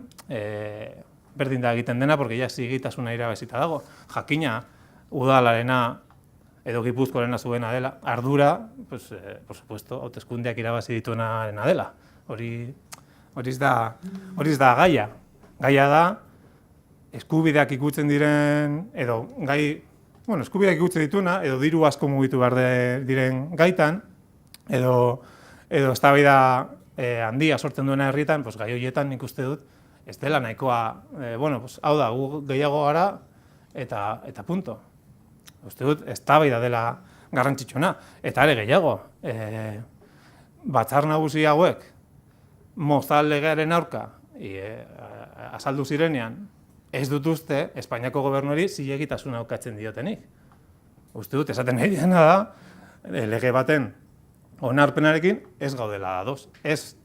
berdin da egiten dena, porque ja zigitasuna irabazita dago. Jakina udalarena edo Gipuzkoarena zuena dela, ardura, por supuesto, hauteskundeak irabazi dituenarena dela. Hori ez da gaia. Gaia da, eskubideak ikutzen diren, edo eskubideak ikutzen dituna, edo diru asko mugitu behar diren gaitan, edo eztabaida handia sortzen duena herrietan, gai horietan nik uste dut, ez dela nahikoa, hau da, gu gehiago gara, eta punto. Uste dut, eztabaida dela garrantzitsuna, eta ere gehiago. Batzar nagusi hauek, Mozal legearen aurka, azaldu zirenean, ez dut uste, Espainiako gobernuari zilegitasuna aukatzen diotenik. Uste dut, esaten nahi dena da, lege baten onarpenarekin ez gaudela ados. Ez,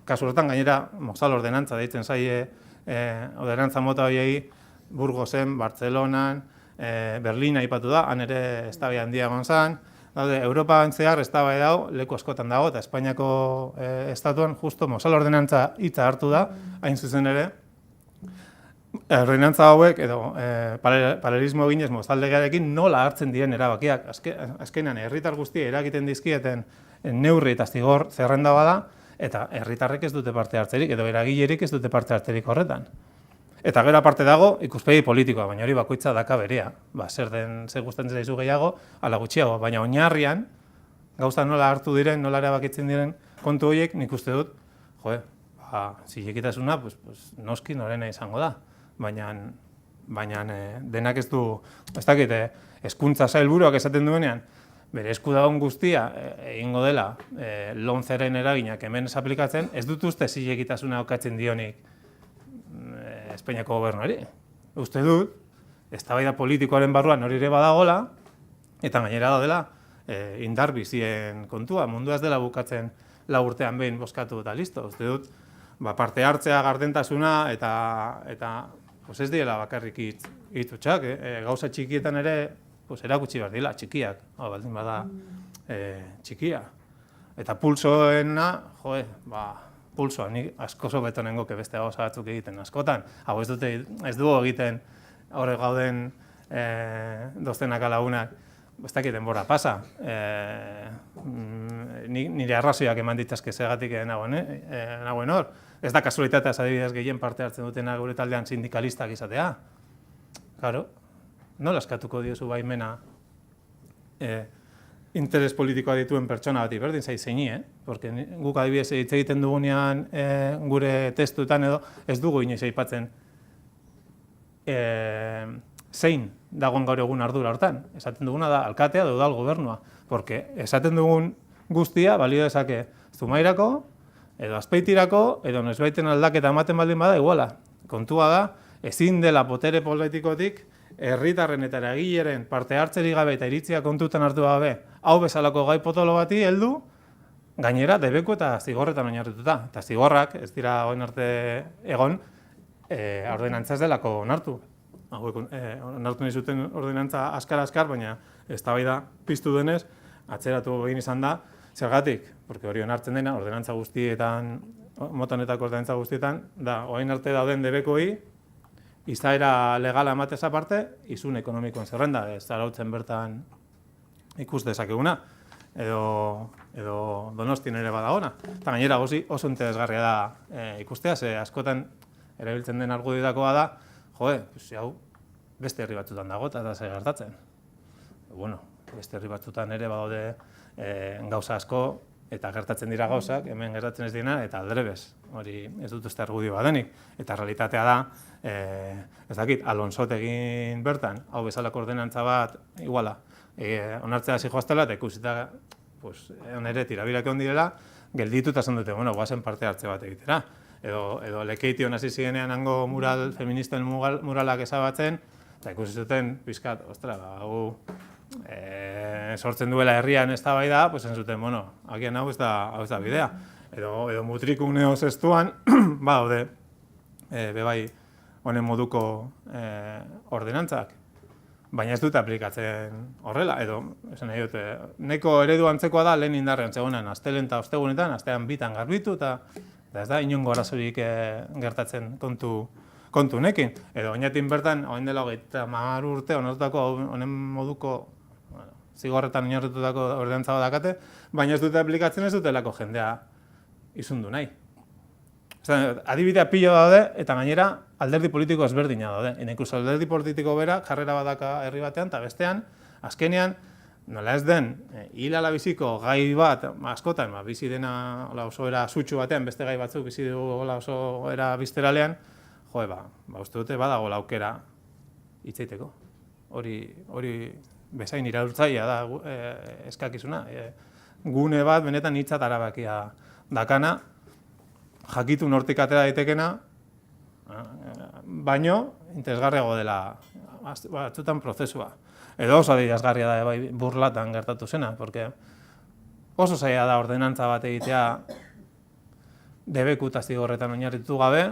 kasu horretan gainera, Mozal ordenantza deitzen zaie, ordenantza mota horiei, Burgosen, Bartzelonan, Berlin aipatu da, han ere eztabaida handia egon zen. Europan zehar eztabaida hau leku askotan dago, eta Espainiako estatuan justo Mozal ordenantza hitza hartu da, hain zuzen ere, ordenantza hauek edo paralelismo eginez Mozal legearekin nola hartzen diren erabakiak. Azkenean, herritar guztia eragiten dizkieten neurri eta zigor zerrenda bada, eta herritarrek ez dute parte hartzerik, edo eragilerik ez dute parte hartzerik horretan. Eta gero aparte dago, ikuspegi politikoa, baina hori bakoitza daka berea. Zer gustatzen zaizu gehiago, ala gutxiago, baina oinarrian, gauza nola hartu diren, nola erabakitzen diren kontu horiek, nik uste dut, zilegitasuna, noski norena izango da. Baina denak ez du, ez dakit, hezkuntza sailburuak esaten duenean, bere esku dagoen guztia egingo dela lomceren eraginak hemen ez aplikatzen, ez dut uste zilegitasuna aukatzen dionik Espainiako gobernuari. Uste dut, eztabaida politikoaren barruan hori ere badagola, eta gainera daudela indar bizien kontua, mundua ez dela bukatzen 4 urtean behin bozkatu eta listo. Uste dut, parte hartzea, gardentasuna eta ez direla bakarrik hitz hutsak, gauza txikietan ere erakutsi behar dira, txikiak, baldin bada txikia. Eta pulsoena, pulsoa, nik asko sobeto nengoke beste gauza batzuk egiten askotan. Hau ez dugu egiten horre gauden doztenaka lagunak, ez dakit denbora pasa. Nire arrazoiak eman ditzazke segatik nagoen hor. Ez da kasualitateaz adibidez gehien parte hartzen dutena gure taldean sindikalistak izatea. Claro, nola eskatuko diozu baimena interes politikoa dituen pertsona bati berdin zeini, Porque guk adibidez hitz egiten dugunean gure testuetan edo ez dugu inoiz aipatzen zein dagoen gaur egun ardura hortan. Esaten duguna da alkatea edo udal gobernua. Porque esaten dugun guztia balio dezake Zumairako, edo Azpeitirako, edo noizbaiten aldaketa ematen baldin bada iguala. Kontua da, ezin dela botere politikotik herritarren eta eragileren parte hartzerik gabe eta iritzia kontutan hartu gabe hau bezalako gai potolo bati heldu, gainera debeku eta zigorretan oinarrituta. Eta zigorrak ez dira orain arte egon ordenantza ez delako onartu. Onartu nahi zuten ordenantza askar, baina eztabaida piztu denez, atzeratu egin izan da, zergatik, porque hori onartzen dena, ordenantza guztietan, mota honetako ordenantza guztietan, da, orain arte dauden debekoi, izaera legala ematez aparte, isun ekonomikoen zerrenda, ez arautzen bertan ikus dezakeguna, edo Donostien ere badagona. Eta gainera oso interesgarria da ikustea, ze askotan erabiltzen den argudioetakoa da, hau beste herri batzutan dago eta zer gertatzen. Bueno, beste herri batzutan ere badaude gauza asko eta gertatzen dira gauzak, hemen gertatzen ez dira, eta aldrebez, hori ez dut uste argudio badenik. Eta realitatea da, ez dakit, Alonsotegin bertan, hau bezalako ordenantza bat, iguala, onartzea zijoaztela, eta ikusita, onere tirabirak egon direla, gelditu eta esan dute, guazen parte hartze bat egitera. Edo Lekeition hasi zirenean hango mural, feministen muralak ezabatzen, eta ikusi zuten, pizkat, hau sortzen duela herrian eztabaida, zuten, agian hau ez da bidea. Edo mutrikun neozestuan, daude, bebai, honen moduko ordenantzak. Baina ez dute aplikatzen horrela, edo, esan nahi dute, neko eredu antzekoa da lehen indarrean zegoenan, astelen eta ostegunetan, astean bitan garbitu, eta ez da inongo arazorik gertatzen kontu nekin. Edo oinatin bertan, orain dela 30 urte, onartutako honen moduko zigorretan oinarritutako ordenantza badakate, baina ez dute aplikatzen ez dutelako jendea izundu nahi. Adibidea pilo daude, eta gainera alderdi politiko ezberdina daude. Inkluso alderdi politiko bera jarrera badaka herri batean, eta bestean, azkenean, nola ez den, hilala biziko gai bat, askotan, bizi dena oso era sutsu batean, beste gai batzuk bizi dugu oso era bizteralean, uste dute badago aukera hitzeiteko. Hori bezain iraultzailea da eskakizuna. Gune bat benetan hitzat arabakia dakana, jakitu nortik atera daitekena, baino interesgarriago dela batzutan prozesua. Edo oso adierazgarria da burlatan gertatu zena, porque oso zaila da ordenantza bat egitea debeku eta zigorretan oinarritu gabe,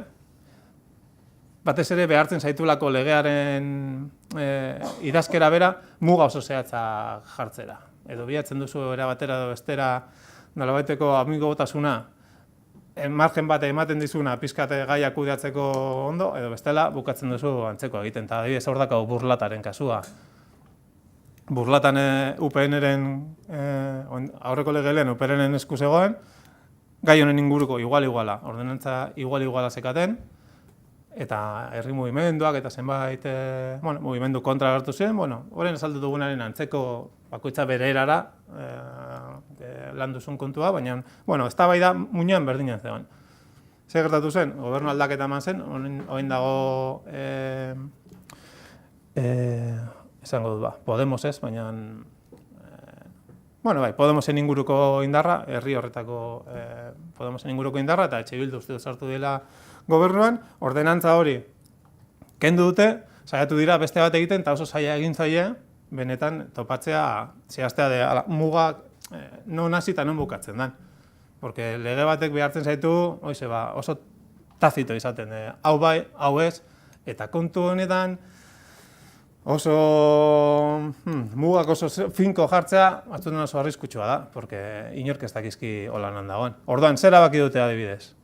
batez ere behartzen zaitulako legearen idazkera bera muga oso zehatza jartzera. Edo bilatzen duzu era batera edo bestera nolabaiteko amigotasuna, margen bat ematen dizuna pizkate gaiak kudeatzeko ondo, edo bestela bukatzen duzu antzeko egiten. Eta adibidez hor dakau burlataren kasua. Burlatan UPN-eren, aurreko legelean UPN-eren esku zegoen, gai honen inguruko iguala, ordenantza iguala zekaten, eta herri mugimenduak eta zenbait mugimendu kontra agertu ziren, horren esaldu dugunaren antzeko bakoitza bere erara lan duzun kontua, baina, eztabaida muinean berdinan zegoen. Zer gertatu zen, gobernu aldaketa eman zen, orain dago, esango dut Podemos ez, baina, Podemosen inguruko indarra, herri horretako Podemosen inguruko indarra, eta Etxe Bildu uste sartu dela gobernuan, ordenantza hori kendu dute, saiatu dira beste bat egiten, eta oso zaila egin zaie, benetan topatzea, zehaztea mugak non hasi eta non bukatzen den. Porque lege batek behartzen zaitu, oso tazito izaten, hau bai, hau ez, eta kontu honetan oso mugak oso finko jartzea, batzutan oso arriskutsua da, porque inork ez dakizki holanan dagoen. Orduan, zer erabaki dute adibidez?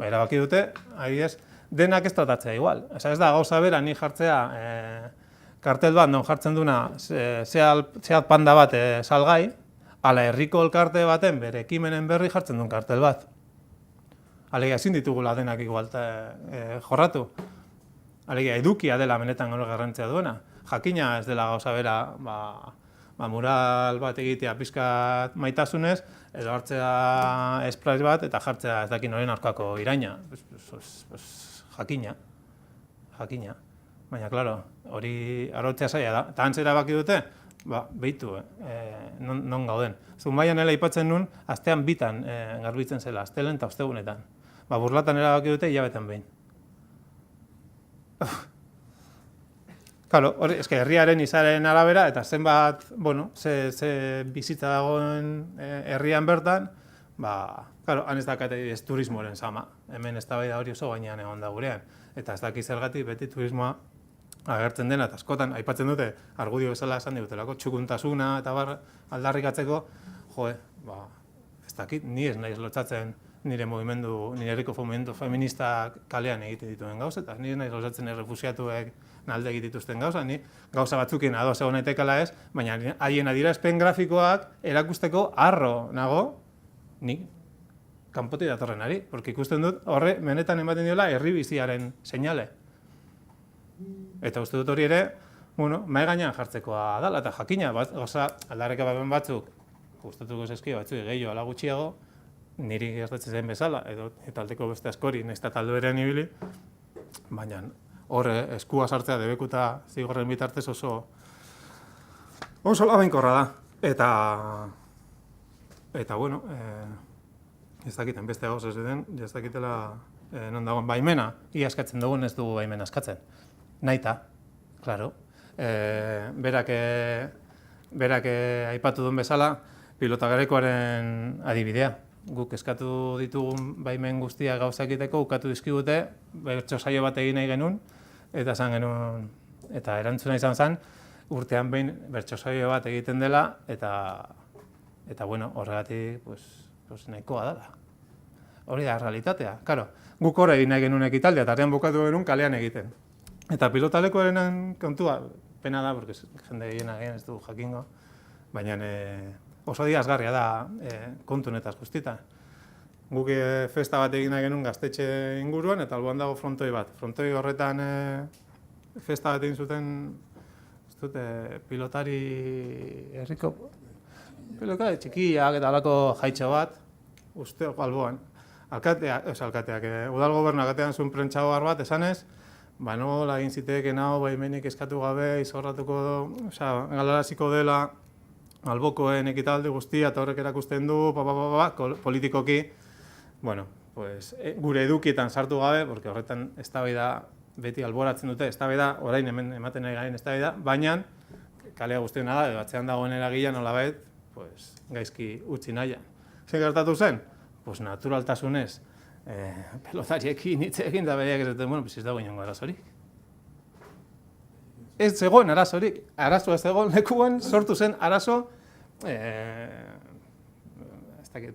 Erabaki dute, adibidez, denak ez tratatzea igual. Ez da gauza bera ni jartzea kartel bat non jartzen duna Seat Panda bat salgai, ala herriko elkarte baten bere ekimenen berri jartzen duen kartel bat. Alegia ezin ditugula denak igual jorratu. Alegia edukia dela benetan hori garrantzia duena. Jakina ez dela gauza bera mural bat egitea pizkat maitasunez, edo hartzea espraiz bat eta jartzea ez dakin noren aurkako iraina. Jakina. Baina, klaro, hori arautzea zaila da. Eta antzera baki dute, behitu, non gauden. Zumaian nela aipatzen nun, astean bitan garbitzen zela, astelen eta ostegunetan. Burlatan erabaki dute hilabeten behin. Claro, hori, eske herriaren izaren arabera, eta zenbat, ze bizitza dagoen herrian bertan, claro, han ez dakate ez turismoaren sama. Hemen eztabaida hori oso gainean egon da gurean. Eta ez dakiz zergatik beti turismoa agertzen dena, eta askotan aipatzen dute, argudio bezala esan digutelako, txukuntasuna eta aldarrikatzeko, ez dakit, ni ez naiz lotzatzen nire herriko movimendu feminista kalean egiten dituen gauza, eta ni ez naiz lotzatzen errefusiatuek nalde egiten dituzten gauza, ni gauza batzukin ados egon naitekala ez, baina haien adierazpen grafikoak erakusteko harro nago, ni kanpotik datorrenari, porque ikusten dut horre benetan ematen diola herri biziaren seinale. Eta uste dut hori ere, mahai gainean jartzekoa dela, eta jakina, gauza aldarrikapen batzuk, gustatuko zaizkio batzuk gehiago ala gutxiago, niri gertatzen zen bezala, eta aldeko beste askori, nahiz eta talde berean ibili, baina horre eskua sartzea debekuta zigorren bitartez oso labainkorra da. Eta bueno, ez dakiten beste gauz ez den, ez dakitela non dagoen baimena, ia eskatzen dugun ez dugu baimena eskatzen. Naita, klaro. Berak aipatu duen bezala, pilota garekoaren adibidea. Guk eskatu ditugun baimen guztia gauza egiteko, ukatu dizkigute, bertso saio bat egin nahi genuen, eta erantzuna izan zen, urtean behin bertso saio bat egiten dela, eta bueno, horregatik nahikoa dela. Hori da realitatea. Claro, guk hor egin nahi genuen ekitaldea, eta artean bukatu genuen kalean egiten. Eta pilotalekoaren kontua, pena da, porque jende gehiena ez du jakingo, baina oso diazgarria da kontu honetaz guztietan. Guk festa bat egin nahi genuen gaztetxe inguruan, eta alboan dago frontoi bat. Frontoi horretan festa bat egin zuten, pilotari herriko, pilotari txikiak eta alako jaitxo bat, usteko alboan. Alkateak, udal gobernu alkatean zuen prentxagoar bat esanez, nola egin ziteken hau, baimenik eskatu gabe, izorratuko, galaraziko dela albokoen ekitaldi guztia, eta horrek erakusten du, politikoki, gure edukietan sartu gabe, porque horretan eztabaida beti alboratzen dute, eztabaida orain hemen ematen nahi garen eztabaida, baina kalea guztiena da, edo atzean dagoen eragila nolabait, gaizki utzi nahian. Zer gertatu zen? Naturaltasunez, pelotariekin hitz egin da bereak esaten, ez dago inongo arazorik. Ez zegoen arazorik, arazoa ez zegoen lekuan sortu zen arazo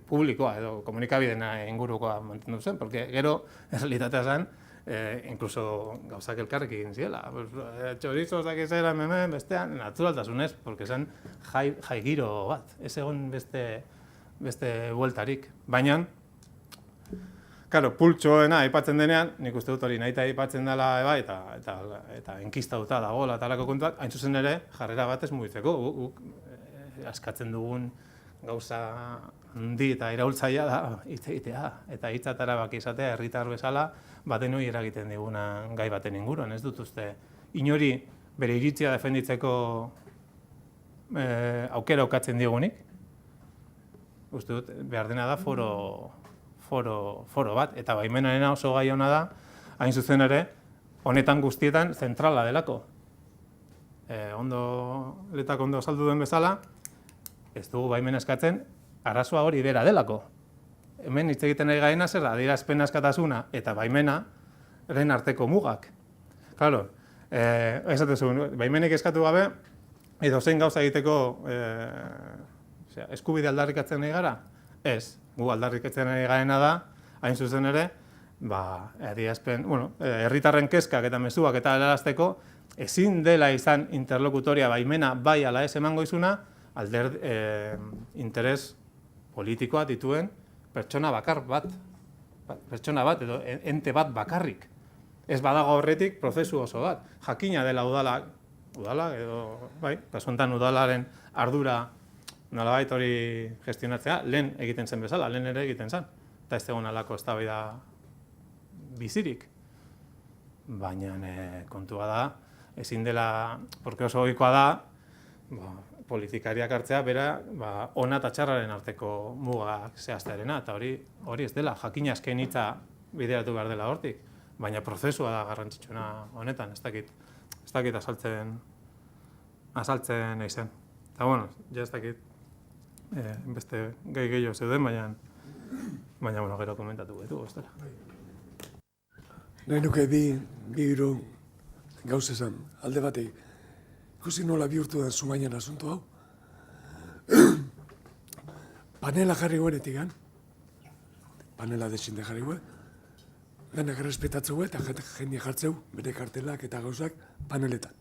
publikoa edo komunikabidena ingurukoa mantendu zen, porque gero, errealitatea zen, incluso gauzak elkarrek egin ziela. Txorizo zakizera hemen bestean, naturaltasunez, porque zen jai giro bat, ez egon beste bueltarik. Baina, claro, pultsoena aipatzen denean, nik uste dut hori nahita aipatzen dela eta enkistauta dagoela eta alako kontuak, hain zuzen ere, jarrera batez mugitzeko. Askatzen dugun gauza handi eta iraultzailea da hitz egitea. Eta hitzatara baki izatea, herritar bezala, batenoi eragiten diguna gai baten inguruan. Ez dut uste, inori bere iritzia defenditzeko aukera aukatzen digunik. Uste dut, behar dena da foro bat, eta baimenarena oso gai hona da, hain zuzen ere, honetan guztietan zentrala delako. Letak ondo saldu duen bezala, ez dugu baimen eskatzen, arazoa hori bera delako. Hemen hitz egiten ari gaena zer da, adierazpen askatasuna eta baimenaren arteko mugak. Claro, esatezu, baimenik eskatu gabe, edo zein gauza egiteko eskubide aldarrikatzen nahi gara? Ez, gu aldarrikatzen nahi garena da, hain zuzen ere, herritarren kezkak eta mezuak eta helarazteko, ezin dela izan interlokutoria baimena bai ala ez emango izuna, interes politikoa dituen pertsona bakar bat, pertsona bat edo ente bat bakarrik. Ez badago horretik prozesu oso bat. Jakina dela udala udala, edo, bai, kasu honetan udalaren ardura nolabait hori gestionatzea, lehen egiten zen bezala, lehen ere egiten zen. Eta ez egon alako eztabaida bizirik. Baina kontua da, ezin dela, porque oso ohikoa da, politikariak hartzea, bera, ona eta txarraren arteko mugak zehaztearena, eta hori ez dela, jakina azken hitza bideratu behar dela hortik, baina prozesua da garrantzitsuna honetan, ez dakit azaltzen eizen. Eta bueno, ja ez dakit, beste gehiago zeuden, baina gero komentatu betu, ez dela. Nahi nuke bi hiru gauz esan, alde bateik. Ikusi nola bihurtu den Zumaian asunto hau. Panela jarri guenetik gan. Panela desinde jarri guen. Denak respetatzeu eta jende jartzeu bere kartelak eta gauzak paneletan.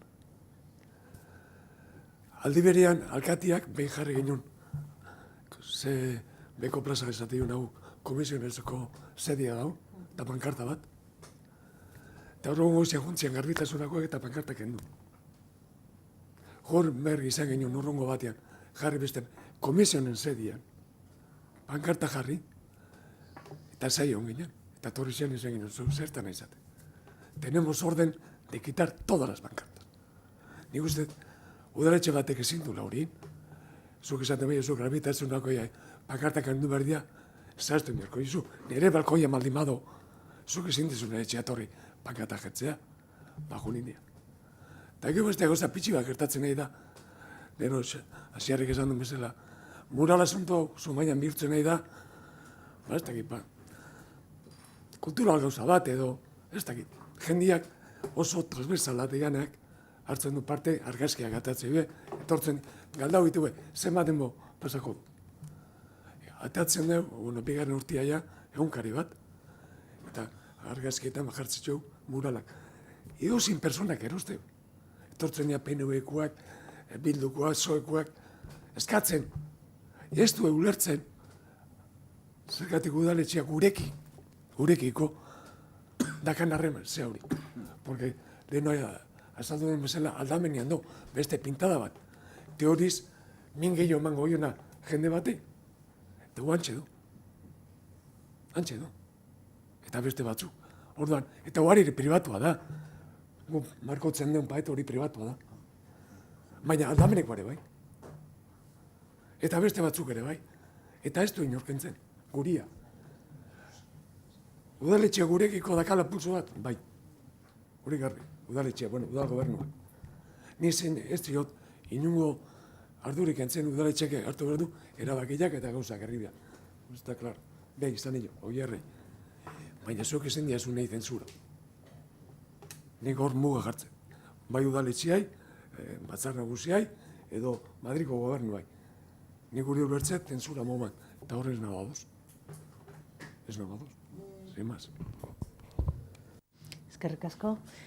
Aldi berean, alkatiak behin jarri genuen. Ze beko plazak esatiu nahu komisionezko sedia dau, eta pankarta bat. Eta horregun gozia juntzian garbitasunakoak eta pankartak endu. Hor mergi izan genuen urrungo batean, jarri beste komisionen sedian, pankarta jarri, eta zaio ginen, eta torri zian izan genuen, zertan aizate. Tenemos orden de quitar todas las pankartas. Nik uste, udaletxe batek ezin du laurin, zuk esaten behar, zuk garbitasunako pankartak endu berdia, zaztu mirko izu, nire balkoia maldimado, zuk ezin dizun etxea torri, pankarta jetzea, bajo lindia. Eta gero beste goza pitxi bat gertatzen nahi da, gero hasiarrik esan duen bezala, mural asunto Zumaian bihurtzen nahi da, ez dakit, kultural gauza bat edo, ez dakit, jendiak oso transversala dianak hartzen du parte argazkiak atatzei be, etortzen galdau ditu be, zenbaten bo pasako. Atatzen dugu, bigarren urtia ja, egunkari bat, eta argazkietan jartzen muralak. Edozein personak eroste. Etortzen dira PNV-koak, Bildukoak, Soekoak, eskatzen. Ez du ulertzen, zergatik udaletxeak gurekiko, dakan harreman, ze hori. Porque lehen azaldu den bezala aldamenian du, beste pintada bat. Teoriz, min gehiago emango goiona jende bate, eta antxe du. Antxe du. Eta beste batzuk. Orduan, eta hori pribatua da. Markotzen den paet hori pribatua da. Baina aldameneko ere bai. Eta beste batzuk ere bai. Eta ez du inorkentzen, guria. Udaletxea gurekiko dakala pulso bat, bai. Hori garbi, udaletxea, udal gobernua. Ni zen ez diot, inungo ardurik entzen udaletxeak hartu behar du, erabakiak eta gauzak herri da. Ez da, klar, behi izan nio, hoi herri. Baina zuek ezen diazu nahi zentzura. Nik hor muga jartzen. Bai udaletxiai, batzar nagusiai, edo Madriko gobernuai. Nik guri ulertzet zentzura moman, eta hor ez nago adoz. Ez nago adoz, sin más. Eskerrik asko.